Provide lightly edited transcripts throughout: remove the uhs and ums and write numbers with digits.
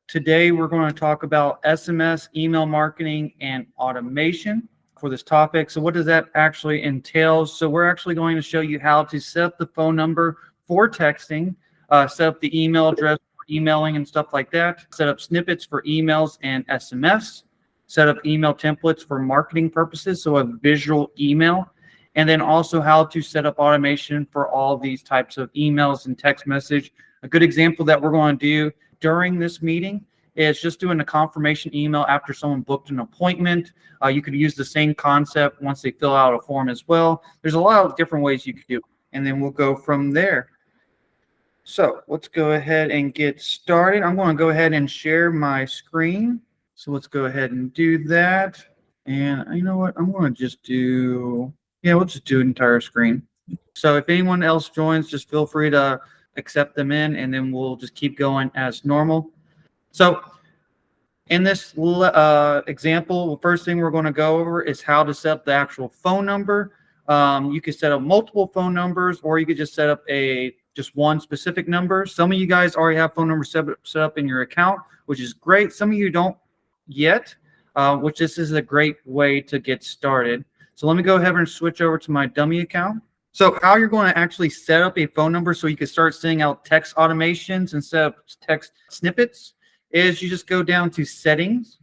Today, we're going to talk about SMS, email marketing, and automation for this topic. So what does that actually entail? So we're actually going to show you how to set up the phone number for texting, set up the email address for emailing and stuff like that, set up snippets for emails and SMS, set up email templates for marketing purposes, so a visual email, and then also how to set up automation for all these types of emails and text message. A good example that we're going to do during this meeting is just doing a confirmation email after someone booked an appointment. You could use the same concept once they fill out a form as well. There's a lot of different ways you could do it, and then we'll go from there. So let's go ahead and get started. I'm going to go ahead and share my screen. So let's go ahead and do that. And you know what? I'm going to just do, we'll just do an entire screen. So if anyone else joins, just feel free to accept them in, and then we'll just keep going as normal. So in this example, the first thing we're going to go over is how to set up the actual phone number. You could set up multiple phone numbers, or you could just set up just one specific number. Some of you guys already have phone numbers set up in your account, which is great. Some of you don't yet, which this is a great way to get started. So let me go ahead and switch over to my dummy account. So how you're going to actually set up a phone number so you can start sending out text automations and set up text snippets is you just go down to settings,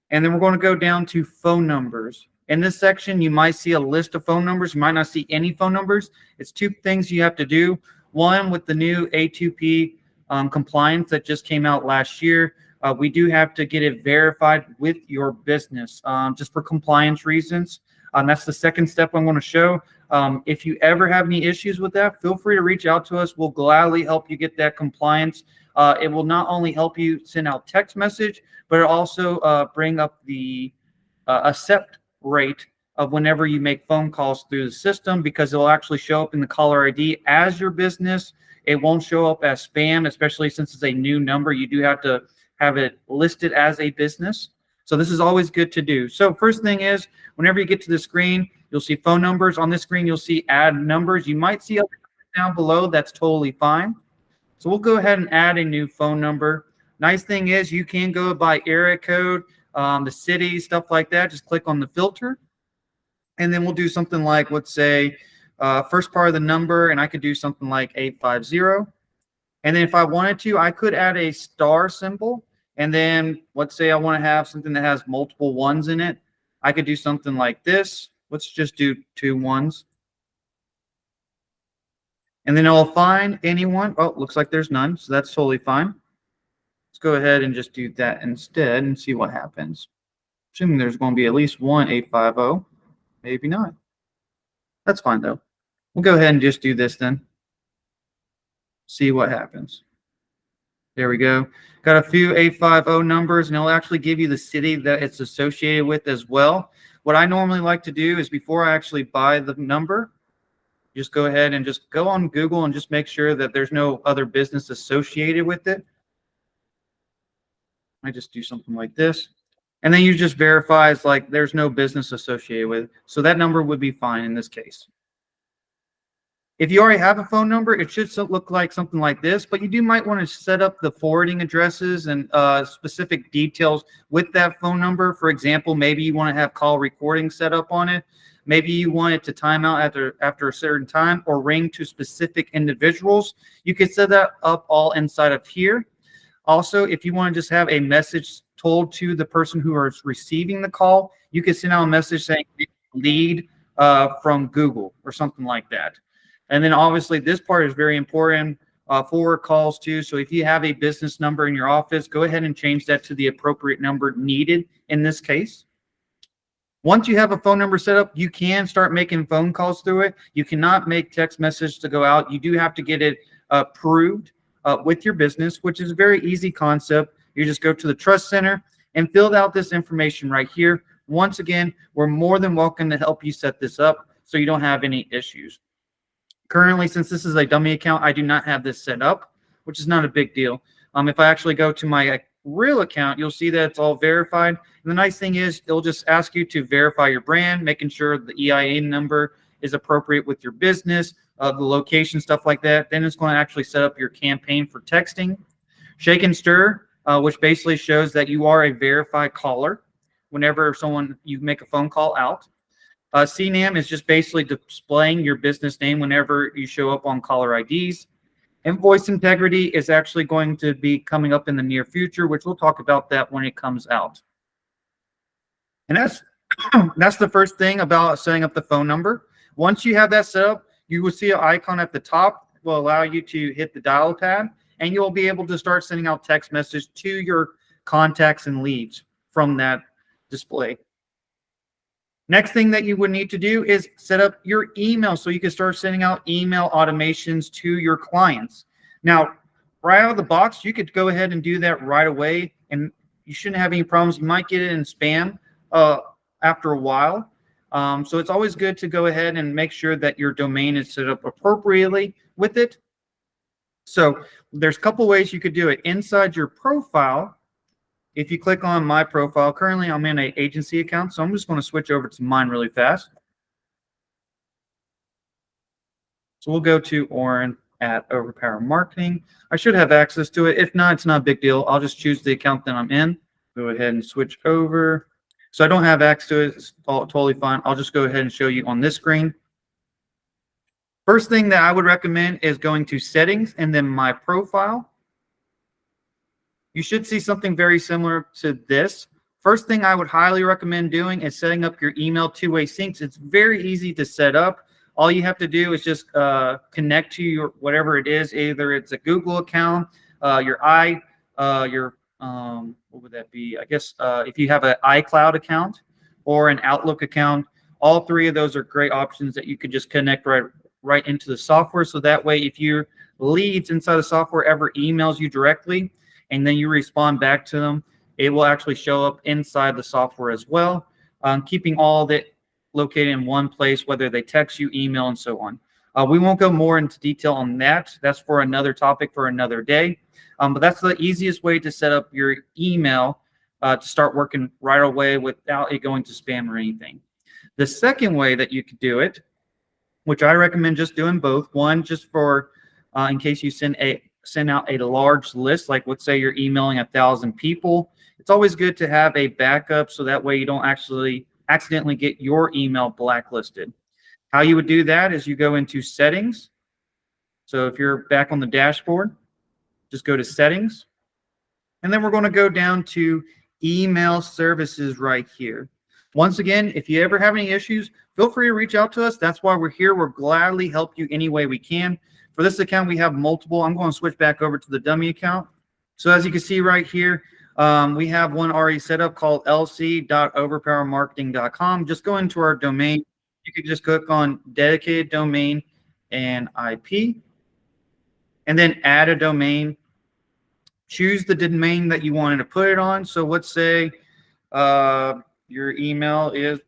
and then we're going to go down to phone numbers. In this section, you might see a list of phone numbers. You might not see any phone numbers. It's two things you have to do. One, with the new A2P compliance that just came out last year, we do have to get it verified with your business just for compliance reasons. That's the second step I'm going to show. If you ever have any issues with that, feel free to reach out to us. We'll gladly help you get that compliance. It will not only help you send out text message, but it also bring up the accept rate of whenever you make phone calls through the system, because it'll actually show up in the caller ID as your business. It won't show up as spam, especially since it's a new number. You do have to have it listed as a business. So this is always good to do. So first thing is, whenever you get to the screen, you'll see phone numbers. On this screen, you'll see add numbers. You might see other down below. That's totally fine. So we'll go ahead and add a new phone number. Nice thing is you can go by area code, the city, stuff like that. Just click on the filter. And then we'll do something like, let's say, first part of the number, and I could do something like 850. And then if I wanted to, I could add a star symbol. And then let's say I want to have something that has multiple ones in it. I could do something like this. Let's just do 2 ones. And then I'll find anyone. Oh, looks like there's none. So that's totally fine. Let's go ahead and just do that instead and see what happens. Assuming there's going to be at least one 850. Maybe not. That's fine, though. We'll go ahead and just do this then. See what happens. There we go. Got a few 850 numbers, and it'll actually give you the city that it's associated with as well. What I normally like to do is before I actually buy the number, just go ahead and just go on Google and just make sure that there's no other business associated with it. I just do something like this. And then you just verify it's like there's no business associated with it. So that number would be fine in this case. If you already have a phone number, it should look like something like this, but you might want to set up the forwarding addresses and specific details with that phone number. For example, maybe you want to have call recording set up on it. Maybe you want it to time out after a certain time or ring to specific individuals. You can set that up all inside of here. Also, if you want to just have a message told to the person who is receiving the call, you can send out a message saying lead from Google or something like that. And then obviously this part is very important, forward calls too. So if you have a business number in your office, go ahead and change that to the appropriate number needed in this case. Once you have a phone number set up, you can start making phone calls through it. You cannot make text message to go out. You do have to get it approved with your business, which is a very easy concept. You just go to the Trust Center and fill out this information right here. Once again, we're more than welcome to help you set this up so you don't have any issues. Currently, since this is a dummy account, I do not have this set up, which is not a big deal. If I actually go to my real account, you'll see that it's all verified. And the nice thing is it'll just ask you to verify your brand, making sure the EIN number is appropriate with your business, the location, stuff like that. Then it's going to actually set up your campaign for texting. Shake and stir which basically shows that you are a verified caller whenever you make a phone call out. CNAM is just basically displaying your business name whenever you show up on caller IDs. Invoice integrity is actually going to be coming up in the near future, which we'll talk about that when it comes out. And that's the first thing about setting up the phone number. Once you have that set up, you will see an icon at the top will allow you to hit the dial tab, and you'll be able to start sending out text messages to your contacts and leads from that display. Next thing that you would need to do is set up your email so you can start sending out email automations to your clients. Now, right out of the box, you could go ahead and do that right away, and you shouldn't have any problems. You might get it in spam after a while. So it's always good to go ahead and make sure that your domain is set up appropriately with it. So there's a couple ways you could do it. Inside your profile, if you click on my profile, currently I'm in an agency account, so I'm just going to switch over to mine really fast. So we'll go to Oren at OverPower Marketing. I should have access to it. If not, it's not a big deal. I'll just choose the account that I'm in. Go ahead and switch over. So I don't have access to it. It's totally fine. I'll just go ahead and show you on this screen. First thing that I would recommend is going to settings and then my profile. You should see something very similar to this. First thing I would highly recommend doing is setting up your email two-way syncs. It's very easy to set up. All you have to do is just connect to your whatever it is. Either it's a Google account, what would that be? I guess if you have an iCloud account or an Outlook account, all three of those are great options that you could just connect right into the software. So that way, if your leads inside the software ever emails you directly and then you respond back to them, it will actually show up inside the software as well, keeping all of it located in one place, whether they text you, email, and so on. We won't go more into detail on that. That's for another topic for another day. But that's the easiest way to set up your email to start working right away without it going to spam or anything. The second way that you could do it, which I recommend just doing both. One, just for in case you send out a large list, like let's say you're emailing 1,000 people. It's always good to have a backup so that way you don't actually accidentally get your email blacklisted. How you would do that is you go into settings. So if you're back on the dashboard, just go to settings. And then we're going to go down to email services right here. Once again, if you ever have any issues, feel free to reach out to us. That's why we're here. We'll gladly help you any way we can. For this account, we have multiple. I'm going to switch back over to the dummy account. So as you can see right here, we have one already set up called lc.overpowermarketing.com. Just go into our domain. You could just click on dedicated domain and IP, and then add a domain. Choose the domain that you wanted to put it on. So let's say your email is,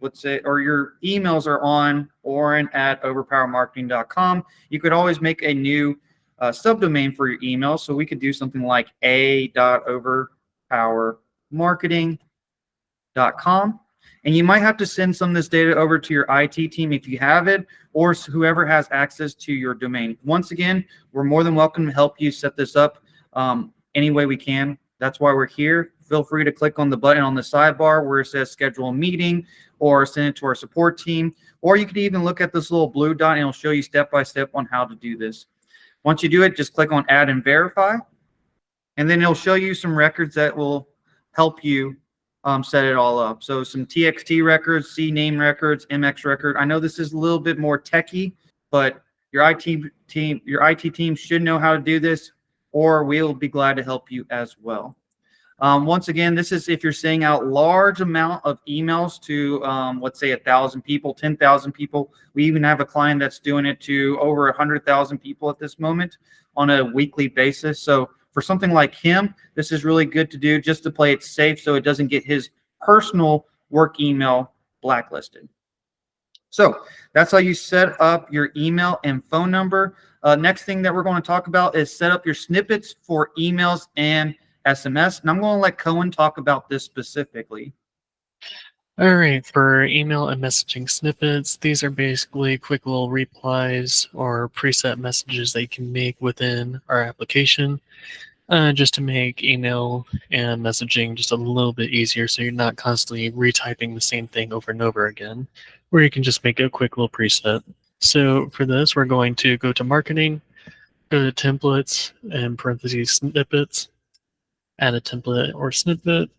or your emails are on oren@overpowermarketing.com. You could always make a new subdomain for your email. So we could do something like a.overpowermarketing.com. And you might have to send some of this data over to your IT team if you have it, or whoever has access to your domain. Once again, we're more than welcome to help you set this up any way we can. That's why we're here. Feel free to click on the button on the sidebar where it says schedule a meeting, or send it to our support team. Or you could even look at this little blue dot and it'll show you step by step on how to do this. Once you do it, just click on add and verify. And then it'll show you some records that will help you set it all up. So some TXT records, CNAME records, MX record. I know this is a little bit more techy, but your IT team should know how to do this, or we'll be glad to help you as well. Once again, this is if you're sending out large amount of emails to, let's say 1,000 people, 10,000 people. We even have a client that's doing it to over 100,000 people at this moment on a weekly basis. So for something like him, this is really good to do just to play it safe so it doesn't get his personal work email blacklisted. So that's how you set up your email and phone number. Next thing that we're going to talk about is set up your snippets for emails and SMS. And I'm going to let Cohen talk about this specifically. All right, for email and messaging snippets, these are basically quick little replies or preset messages that you can make within our application. just to make email and messaging just a little bit easier so you're not constantly retyping the same thing over and over again, where you can just make a quick little preset. So for this, we're going to go to marketing, go to templates and parentheses snippets, add a template or snippet.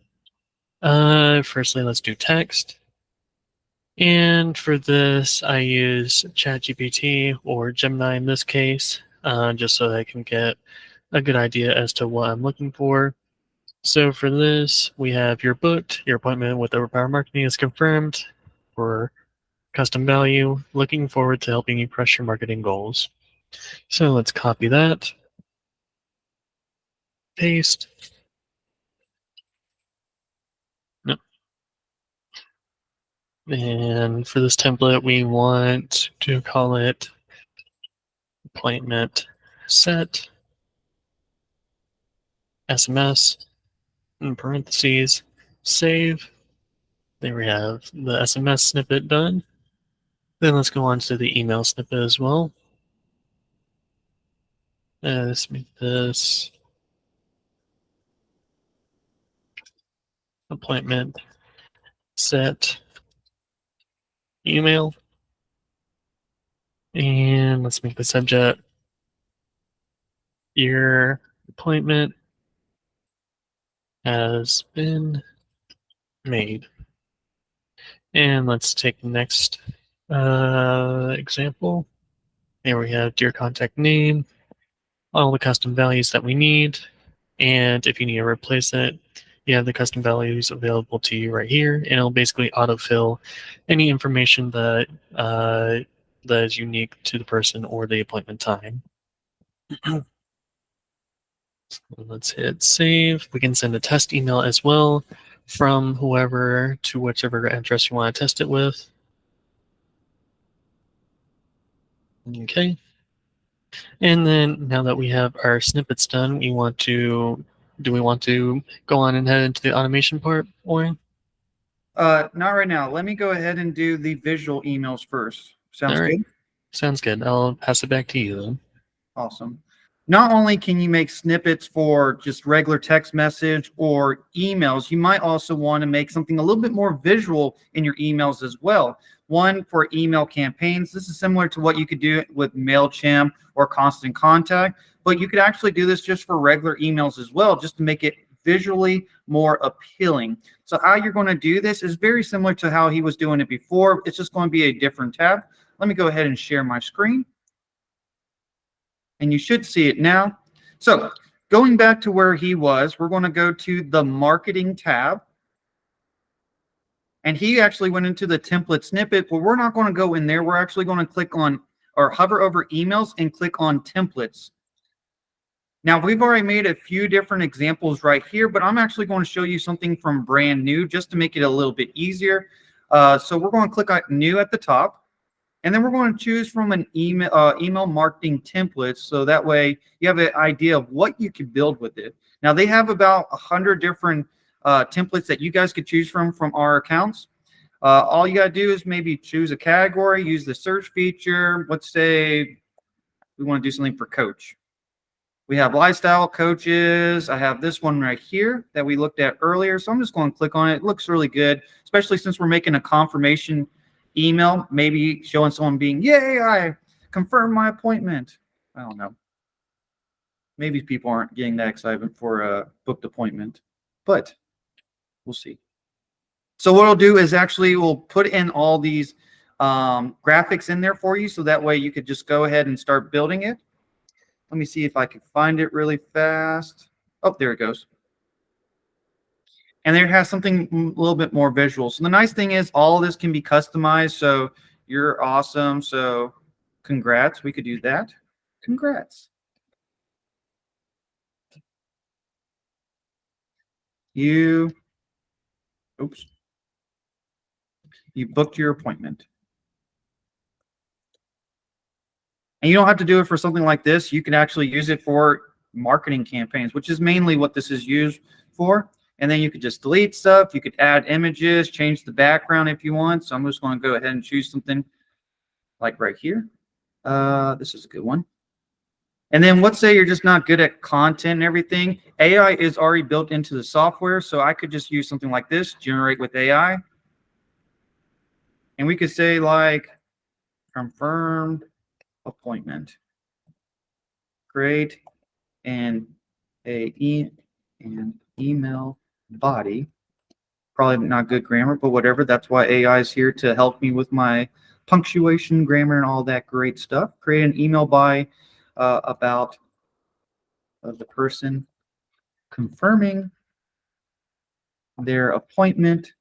Firstly, let's do text. And for this, I use ChatGPT or Gemini in this case, just so that I can get a good idea as to what I'm looking for. So for this, we have your booked, your appointment with OverPower Marketing is confirmed for custom value. Looking forward to helping you crush your marketing goals. So let's copy that, paste. No. And for this template, we want to call it appointment set SMS in parentheses, save. There we have the SMS snippet done. Then let's go on to the email snippet as well. Let's make this appointment set email. And let's make the subject your appointment has been made. And let's take the next example. Here we have your contact name, all the custom values that we need. And if you need to replace it, you have the custom values available to you right here. And it'll basically autofill any information that that is unique to the person or the appointment time. Let's hit save. We can send a test email as well from whoever to whichever address you want to test it with. Okay. And then now that we have our snippets done, do we want to go on and head into the automation part, Oren? Not right now. Let me go ahead and do the visual emails first. Sounds All right. good? Sounds good. I'll pass it back to you then. Awesome. Not only can you make snippets for just regular text message or emails, you might also want to make something a little bit more visual in your emails as well. One for email campaigns. This is similar to what you could do with MailChimp or Constant Contact, but you could actually do this just for regular emails as well, just to make it visually more appealing. So how you're going to do this is very similar to how he was doing it before. It's just going to be a different tab. Let me go ahead and share my screen. And you should see it now. So going back to where he was, we're going to go to the marketing tab. And he actually went into the template snippet, but we're not going to go in there. We're actually going to click on or hover over emails and click on templates. Now, we've already made a few different examples right here, but I'm actually going to show you something from brand new just to make it a little bit easier. So we're going to click on new at the top. And then we're going to choose from an email marketing template. So that way you have an idea of what you can build with it. Now they have about 100 different templates that you guys could choose from our accounts. All you got to do is maybe choose a category, use the search feature. Let's say we want to do something for coach. We have lifestyle coaches. I have this one right here that we looked at earlier. So I'm just going to click on it. It looks really good, especially since we're making a confirmation email, maybe showing someone being, yay, I confirmed my appointment. I don't know. Maybe people aren't getting that excited for a booked appointment, but we'll see. So what I'll do is actually we'll put in all these graphics in there for you. So that way you could just go ahead and start building it. Let me see if I can find it really fast. Oh, there it goes. And there has something a little bit more visual. So the nice thing is all of this can be customized. So you're awesome. So congrats. We could do that. Congrats. You booked your appointment. And you don't have to do it for something like this. You can actually use it for marketing campaigns, which is mainly what this is used for. And then you could just delete stuff. You could add images, change the background if you want. So I'm just going to go ahead and choose something like right here. This is a good one. And then let's say you're just not good at content and everything. AI is already built into the software. So I could just use something like this, generate with AI. And we could say like confirmed appointment. Create an email body. Probably not good grammar, but whatever. That's why AI is here to help me with my punctuation, grammar, and all that great stuff. Create an email body about the person confirming their appointment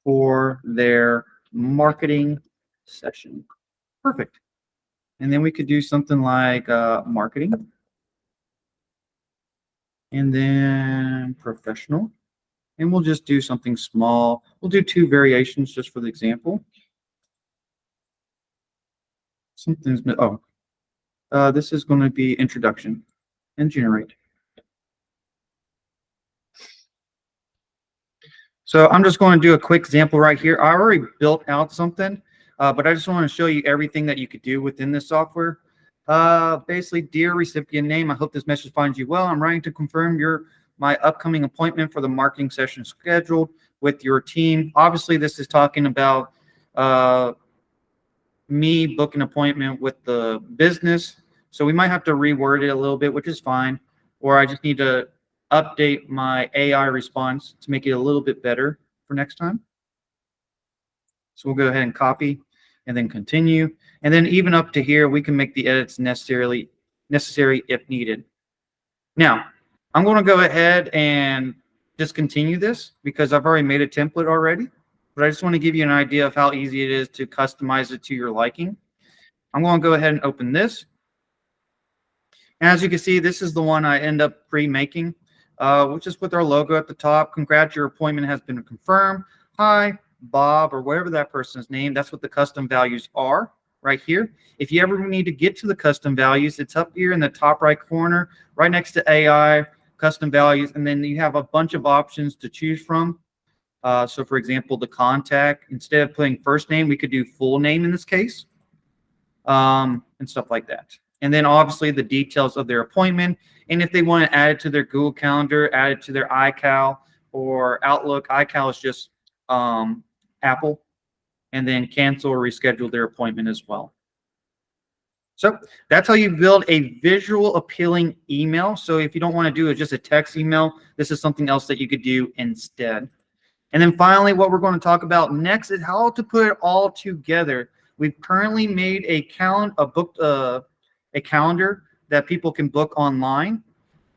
for their marketing session. Perfect. And then we could do something like marketing. And then professional. And we'll just do something small. We'll do 2 variations just for the example. This is going to be introduction and generate. So I'm just going to do a quick example right here. I already built out something, but I just want to show you everything that you could do within this software. Basically, dear recipient name, I hope this message finds you well. I'm writing to confirm my upcoming appointment for the marketing session scheduled with your team. Obviously, this is talking about me book an appointment with the business. So we might have to reword it a little bit, which is fine. Or I just need to update my AI response to make it a little bit better for next time. So we'll go ahead and copy and then continue. And then even up to here, we can make the edits necessary if needed. Now, I'm going to go ahead and discontinue this because I've already made a template already. But I just want to give you an idea of how easy it is to customize it to your liking. I'm going to go ahead and open this. And as you can see, this is the one I end up pre-making. We'll just put our logo at the top. Congrats, your appointment has been confirmed. Hi, Bob, or whatever that person's name. That's what the custom values are right here. If you ever need to get to the custom values, it's up here in the top right corner, right next to AI, custom values, and then you have a bunch of options to choose from. So for example, the contact, instead of putting first name, we could do full name in this case, and stuff like that. And then obviously the details of their appointment. And if they want to add it to their Google Calendar, add it to their iCal or Outlook. iCal is just Apple. And then cancel or reschedule their appointment as well. So that's how you build a visual appealing email. So if you don't want to do just a text email, this is something else that you could do instead. And then finally, what we're going to talk about next is how to put it all together. We've currently made a calendar that people can book online.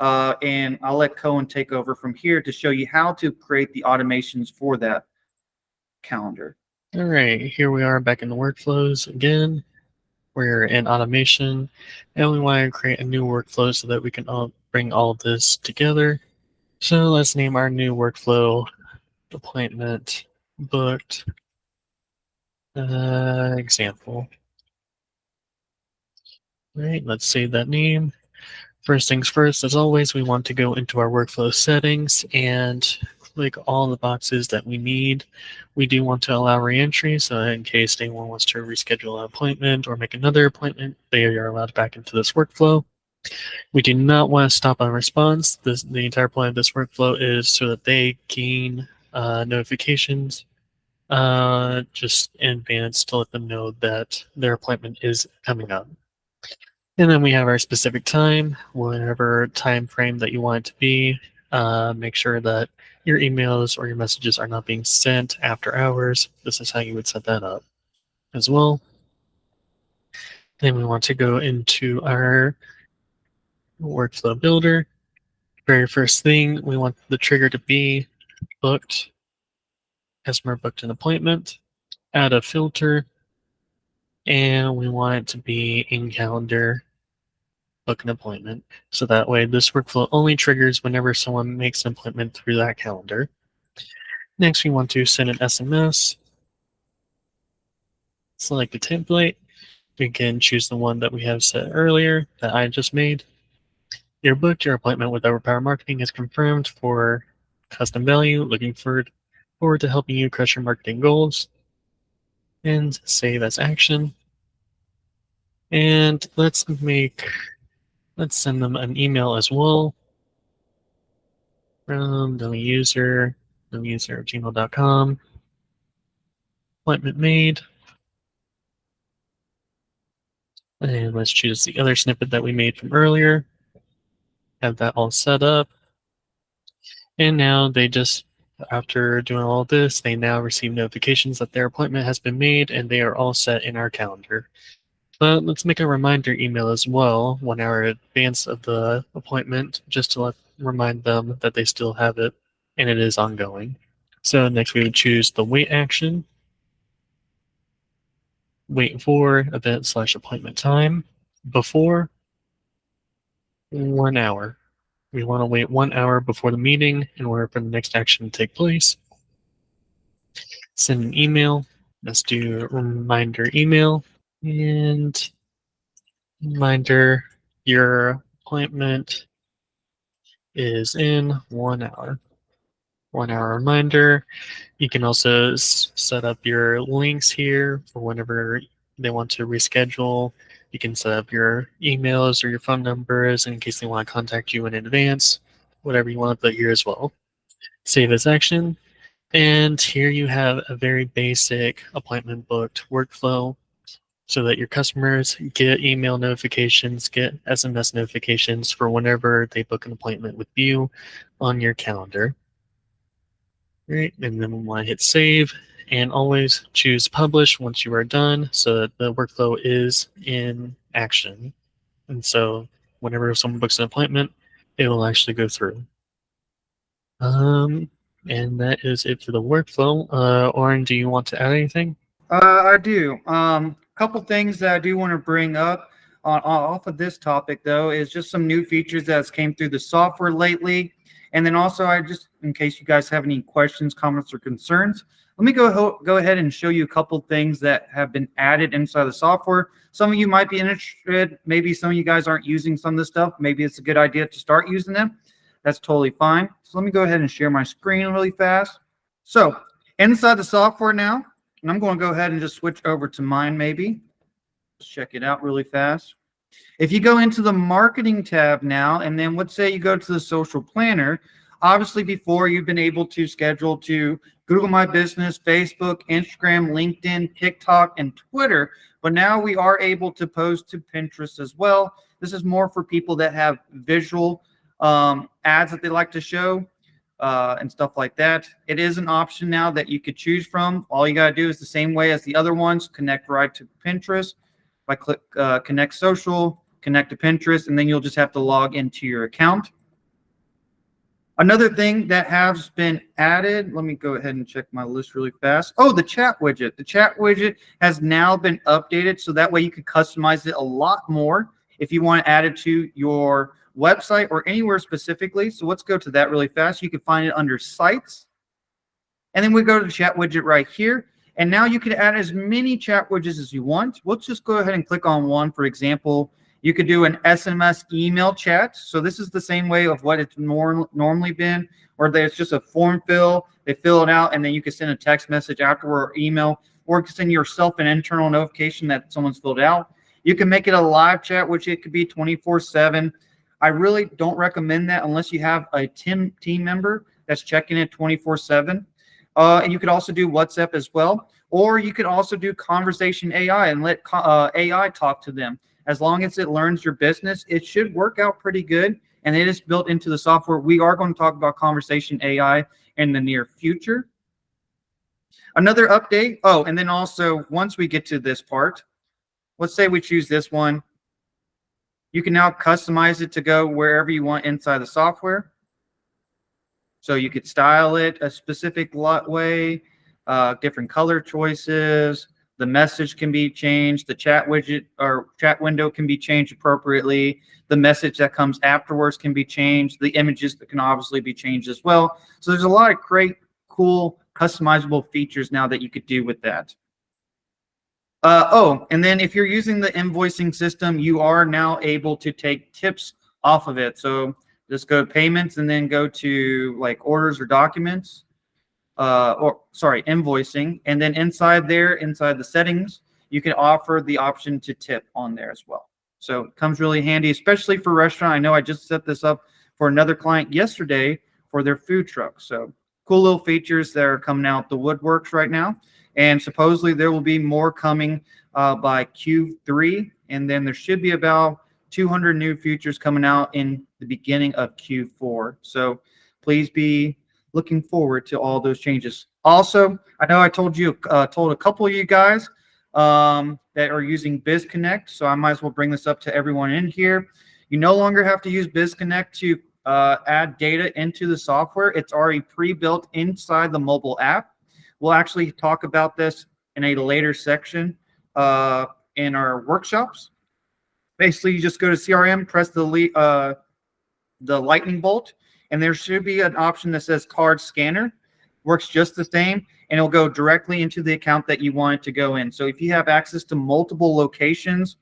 And I'll let Cohen take over from here to show you how to create the automations for that calendar. All right, here we are back in the workflows again. We're in automation, and we want to create a new workflow so that we can bring all of this together. So let's name our new workflow appointment booked example. All right, let's save that name. First things first, as always, we want to go into our workflow settings and click all the boxes that we need. We do want to allow reentry, so in case anyone wants to reschedule an appointment or make another appointment, they are allowed back into this workflow. We do not want to stop on response. The entire point of this workflow is so that they gain notifications just in advance to let them know that their appointment is coming up. And then we have our specific time, whatever time frame that you want it to be. Make sure that your emails or your messages are not being sent after hours. This is how you would set that up as well. Then we want to go into our workflow builder. Very first thing, we want the trigger to be booked. Customer booked an appointment. Add a filter. And we want it to be in calendar. Book an appointment. So that way this workflow only triggers whenever someone makes an appointment through that calendar. Next, we want to send an SMS. Select a template. We can choose the one that we have set earlier that I just made. You're booked. Your appointment with OverPower Marketing is confirmed for custom value. Looking forward to helping you crush your marketing goals. And save as action. And let's send them an email as well from the user at gmail.com. Appointment made. And let's choose the other snippet that we made from earlier. Have that all set up. And now after doing all this, they now receive notifications that their appointment has been made and they are all set in our calendar. But let's make a reminder email as well 1 hour in advance of the appointment, just to remind them that they still have it and it is ongoing. So next we would choose the wait action. Wait for event/appointment time before 1 hour. We want to wait 1 hour before the meeting in order for the next action to take place. Send an email. Let's do reminder email and reminder your appointment is in 1 hour. 1 hour reminder. You can also set up your links here for whenever they want to reschedule. You can set up your emails or your phone numbers in case they want to contact you in advance, whatever you want to put here as well. Save as action. And here you have a very basic appointment booked workflow so that your customers get email notifications, get SMS notifications for whenever they book an appointment with you on your calendar. Right, and then we want to hit save and always choose publish once you are done so that the workflow is in action. And so whenever someone books an appointment, it will actually go through. And that is it for the workflow. Oren, do you want to add anything? I do. Couple things that I do want to bring up off of this topic, though, is just some new features that's came through the software lately. And then also, in case you guys have any questions, comments, or concerns, let me go ahead and show you a couple things that have been added inside the software. Some of you might be interested. Maybe some of you guys aren't using some of this stuff. Maybe it's a good idea to start using them. That's totally fine. So let me go ahead and share my screen really fast. So inside the software now, and I'm going to go ahead and just switch over to mine maybe. Let's check it out really fast. If you go into the marketing tab now, and then let's say you go to the social planner, obviously before you've been able to schedule to Google My Business, Facebook, Instagram, LinkedIn, TikTok, and Twitter, but now we are able to post to Pinterest as well. This is more for people that have visual ads that they like to show and stuff like that. It is an option now that you could choose from. All you got to do is the same way as the other ones, connect right to Pinterest. If I click connect social, connect to Pinterest, and then you'll just have to log into your account. Another thing that has been added, let me go ahead and check my list really fast. Oh, the chat widget. The chat widget has now been updated, so that way you can customize it a lot more if you want to add it to your website or anywhere specifically. So let's go to that really fast. You can find it under sites. And then we go to the chat widget right here. And now you can add as many chat widgets as you want. Let's just go ahead and click on one. For example, you could do an SMS email chat. So this is the same way of what it's normally been, or there's just a form fill. They fill it out, and then you can send a text message afterward or email, or you can send yourself an internal notification that someone's filled out. You can make it a live chat, which it could be 24/7. I really don't recommend that unless you have a team member that's checking it 24/7. And you could also do WhatsApp as well, or you could also do conversation AI and let AI talk to them. As long as it learns your business, it should work out pretty good, and it is built into the software. We are going to talk about conversation AI in the near future. Another update. Oh, and then also once we get to this part, let's say we choose this one. You can now customize it to go wherever you want inside the software. So you could style it a specific way, different color choices. The message can be changed. The chat widget or chat window can be changed appropriately. The message that comes afterwards can be changed. The images that can obviously be changed as well. So there's a lot of great, cool, customizable features now that you could do with that. Oh, and then if you're using the invoicing system, you are now able to take tips off of it. So just go to payments and then go to like orders or documents, invoicing. And then inside the settings, you can offer the option to tip on there as well. So it comes really handy, especially for restaurant. I know I just set this up for another client yesterday for their food truck. So cool little features that are coming out the woodworks right now. And supposedly there will be more coming by Q3. And then there should be about 200 new features coming out in the beginning of Q4. So please be looking forward to all those changes. Also, I know I told a couple of you guys that are using BizConnect, so I might as well bring this up to everyone in here. You no longer have to use BizConnect to add data into the software. It's already pre-built inside the mobile app. We'll actually talk about this in a later section in our workshops. Basically, you just go to CRM, press the lightning bolt, and there should be an option that says card scanner. Works just the same, and it'll go directly into the account that you want it to go in. So if you have access to multiple locations,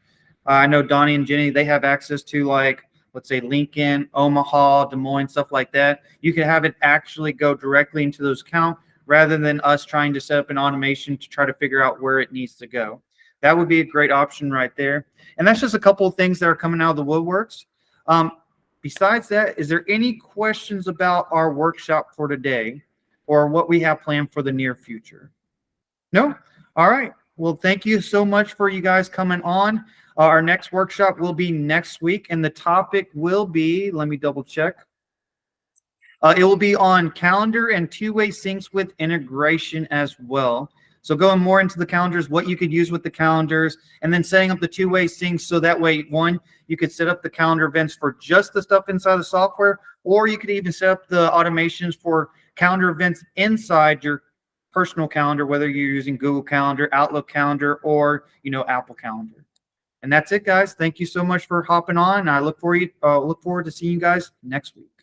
I know Donnie and Jenny, they have access to, like, let's say Lincoln, Omaha, Des Moines, stuff like that. You can have it actually go directly into those accounts rather than us trying to set up an automation to try to figure out where it needs to go. That would be a great option right there. And that's just a couple of things that are coming out of the woodworks. Besides that, is there any questions about our workshop for today or what we have planned for the near future? No? All right. Well, thank you so much for you guys coming on. Our next workshop will be next week, and the topic will be, let me double check. It will be on calendar and two-way syncs with integration as well. So going more into the calendars, what you could use with the calendars, and then setting up the two-way syncs so that way, one, you could set up the calendar events for just the stuff inside the software, or you could even set up the automations for calendar events inside your personal calendar, whether you're using Google Calendar, Outlook Calendar, or Apple Calendar. And that's it, guys. Thank you so much for hopping on. I look forward to seeing you guys next week.